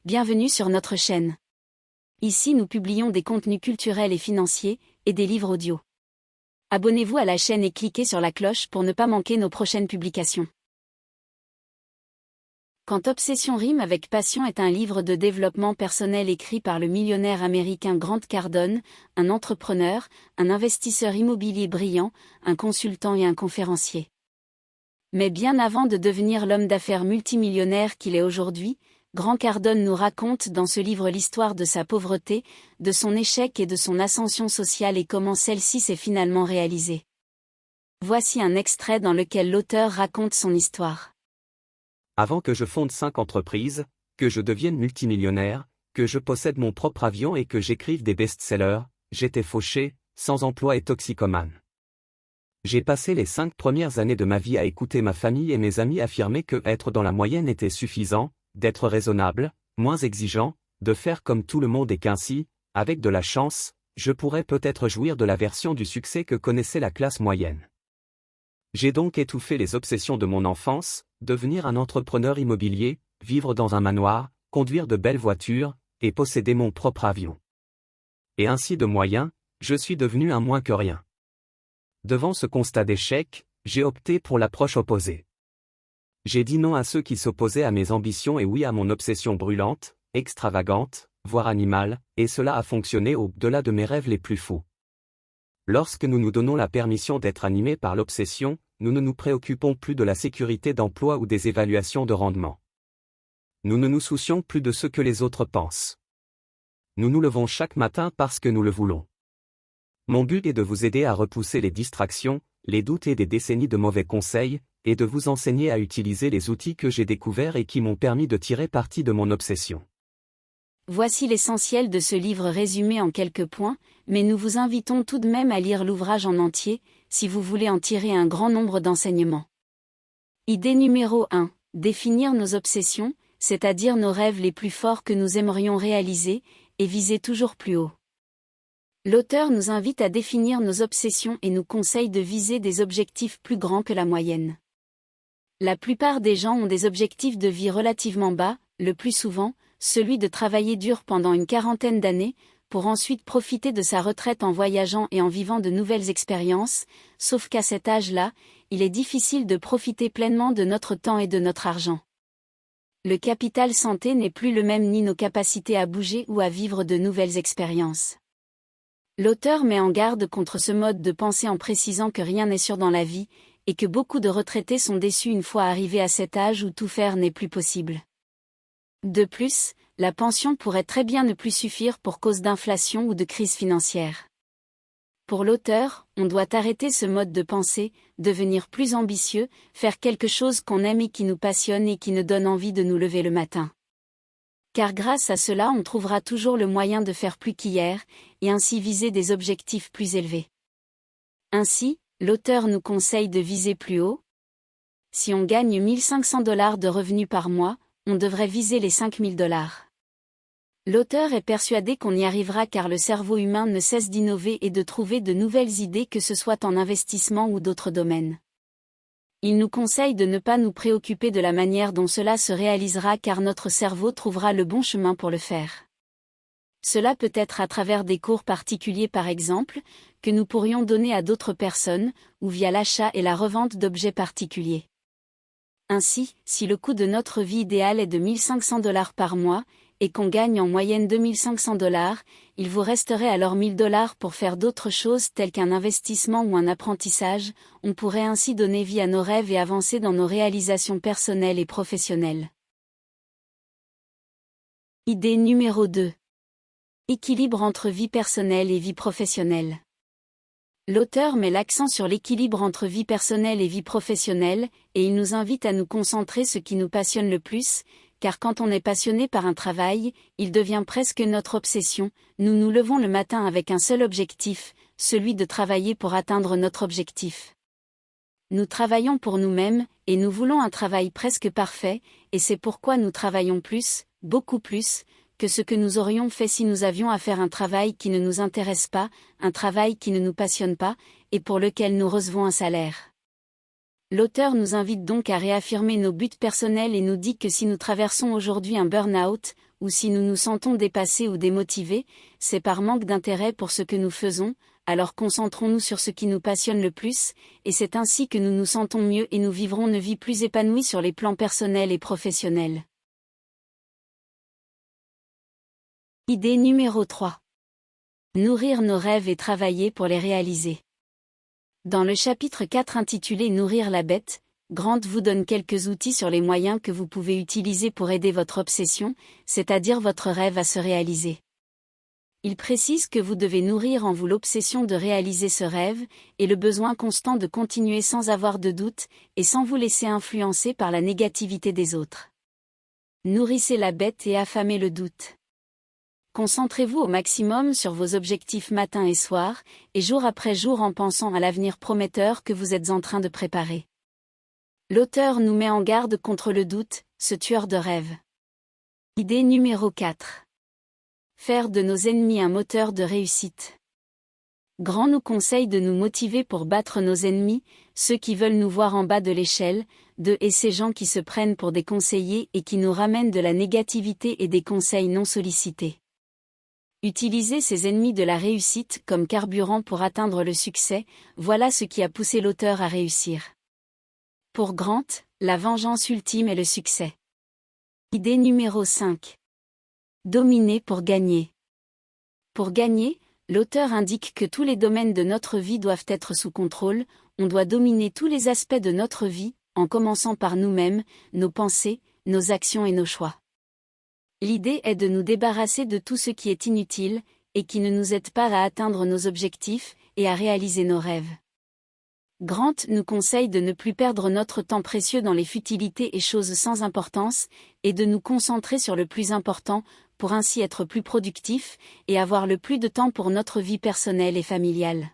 Bienvenue sur notre chaîne. Ici nous publions des contenus culturels et financiers, et des livres audio. Abonnez-vous à la chaîne et cliquez sur la cloche pour ne pas manquer nos prochaines publications. Quand Obsession rime avec passion est un livre de développement personnel écrit par le millionnaire américain Grant Cardone, un entrepreneur, un investisseur immobilier brillant, un consultant et un conférencier. Mais bien avant de devenir l'homme d'affaires multimillionnaire qu'il est aujourd'hui, Grant Cardone nous raconte dans ce livre l'histoire de sa pauvreté, de son échec et de son ascension sociale et comment celle-ci s'est finalement réalisée. Voici un extrait dans lequel l'auteur raconte son histoire. Avant que je fonde 5 entreprises, que je devienne multimillionnaire, que je possède mon propre avion et que j'écrive des best-sellers, j'étais fauché, sans emploi et toxicomane. J'ai passé les 5 premières années de ma vie à écouter ma famille et mes amis affirmer que être dans la moyenne était suffisant, d'être raisonnable, moins exigeant, de faire comme tout le monde et qu'ainsi, avec de la chance, je pourrais peut-être jouir de la version du succès que connaissait la classe moyenne. J'ai donc étouffé les obsessions de mon enfance, devenir un entrepreneur immobilier, vivre dans un manoir, conduire de belles voitures, et posséder mon propre avion. Et ainsi de moyen, je suis devenu un moins que rien. Devant ce constat d'échec, j'ai opté pour l'approche opposée. J'ai dit non à ceux qui s'opposaient à mes ambitions et oui à mon obsession brûlante, extravagante, voire animale, et cela a fonctionné au-delà de mes rêves les plus fous. Lorsque nous nous donnons la permission d'être animés par l'obsession, nous ne nous préoccupons plus de la sécurité d'emploi ou des évaluations de rendement. Nous ne nous soucions plus de ce que les autres pensent. Nous nous levons chaque matin parce que nous le voulons. Mon but est de vous aider à repousser les distractions, les doutes et des décennies de mauvais conseils, et de vous enseigner à utiliser les outils que j'ai découverts et qui m'ont permis de tirer parti de mon obsession. Voici l'essentiel de ce livre résumé en quelques points, mais nous vous invitons tout de même à lire l'ouvrage en entier, si vous voulez en tirer un grand nombre d'enseignements. Idée numéro 1. Définir nos obsessions, c'est-à-dire nos rêves les plus forts que nous aimerions réaliser, et viser toujours plus haut. L'auteur nous invite à définir nos obsessions et nous conseille de viser des objectifs plus grands que la moyenne. La plupart des gens ont des objectifs de vie relativement bas, le plus souvent, celui de travailler dur pendant une quarantaine d'années, pour ensuite profiter de sa retraite en voyageant et en vivant de nouvelles expériences, sauf qu'à cet âge-là, il est difficile de profiter pleinement de notre temps et de notre argent. Le capital santé n'est plus le même ni nos capacités à bouger ou à vivre de nouvelles expériences. L'auteur met en garde contre ce mode de pensée en précisant que rien n'est sûr dans la vie, et que beaucoup de retraités sont déçus une fois arrivés à cet âge où tout faire n'est plus possible. De plus, la pension pourrait très bien ne plus suffire pour cause d'inflation ou de crise financière. Pour l'auteur, on doit arrêter ce mode de pensée, devenir plus ambitieux, faire quelque chose qu'on aime et qui nous passionne et qui nous donne envie de nous lever le matin. Car grâce à cela on trouvera toujours le moyen de faire plus qu'hier, et ainsi viser des objectifs plus élevés. Ainsi, l'auteur nous conseille de viser plus haut. Si on gagne $1 500 de revenus par mois, on devrait viser les $5 000. L'auteur est persuadé qu'on y arrivera car le cerveau humain ne cesse d'innover et de trouver de nouvelles idées que ce soit en investissement ou d'autres domaines. Il nous conseille de ne pas nous préoccuper de la manière dont cela se réalisera car notre cerveau trouvera le bon chemin pour le faire. Cela peut être à travers des cours particuliers par exemple, que nous pourrions donner à d'autres personnes, ou via l'achat et la revente d'objets particuliers. Ainsi, si le coût de notre vie idéale est de $1 500 par mois, et qu'on gagne en moyenne $2 500, il vous resterait alors $1 000 pour faire d'autres choses telles qu'un investissement ou un apprentissage, on pourrait ainsi donner vie à nos rêves et avancer dans nos réalisations personnelles et professionnelles. Idée numéro 2. Équilibre entre vie personnelle et vie professionnelle. L'auteur met l'accent sur l'équilibre entre vie personnelle et vie professionnelle, et il nous invite à nous concentrer sur ce qui nous passionne le plus, car quand on est passionné par un travail, il devient presque notre obsession, nous nous levons le matin avec un seul objectif, celui de travailler pour atteindre notre objectif. Nous travaillons pour nous-mêmes, et nous voulons un travail presque parfait, et c'est pourquoi nous travaillons plus, beaucoup plus, que ce que nous aurions fait si nous avions à faire un travail qui ne nous intéresse pas, un travail qui ne nous passionne pas, et pour lequel nous recevons un salaire. L'auteur nous invite donc à réaffirmer nos buts personnels et nous dit que si nous traversons aujourd'hui un burn-out, ou si nous nous sentons dépassés ou démotivés, c'est par manque d'intérêt pour ce que nous faisons, alors concentrons-nous sur ce qui nous passionne le plus, et c'est ainsi que nous nous sentons mieux et nous vivrons une vie plus épanouie sur les plans personnels et professionnels. Idée numéro 3. Nourrir nos rêves et travailler pour les réaliser. Dans le chapitre 4 intitulé Nourrir la bête, Grant vous donne quelques outils sur les moyens que vous pouvez utiliser pour aider votre obsession, c'est-à-dire votre rêve à se réaliser. Il précise que vous devez nourrir en vous l'obsession de réaliser ce rêve, et le besoin constant de continuer sans avoir de doute, et sans vous laisser influencer par la négativité des autres. Nourrissez la bête et affamez le doute. Concentrez-vous au maximum sur vos objectifs matin et soir, et jour après jour en pensant à l'avenir prometteur que vous êtes en train de préparer. L'auteur nous met en garde contre le doute, ce tueur de rêves. Idée numéro 4. Faire de nos ennemis un moteur de réussite. Grant nous conseille de nous motiver pour battre nos ennemis, ceux qui veulent nous voir en bas de l'échelle, et ces gens qui se prennent pour des conseillers et qui nous ramènent de la négativité et des conseils non sollicités. Utiliser ces ennemis de la réussite comme carburant pour atteindre le succès, voilà ce qui a poussé l'auteur à réussir. Pour Grant, la vengeance ultime est le succès. Idée numéro 5. Dominer pour gagner. Pour gagner, l'auteur indique que tous les domaines de notre vie doivent être sous contrôle, on doit dominer tous les aspects de notre vie, en commençant par nous-mêmes, nos pensées, nos actions et nos choix. L'idée est de nous débarrasser de tout ce qui est inutile, et qui ne nous aide pas à atteindre nos objectifs, et à réaliser nos rêves. Grant nous conseille de ne plus perdre notre temps précieux dans les futilités et choses sans importance, et de nous concentrer sur le plus important, pour ainsi être plus productifs, et avoir le plus de temps pour notre vie personnelle et familiale.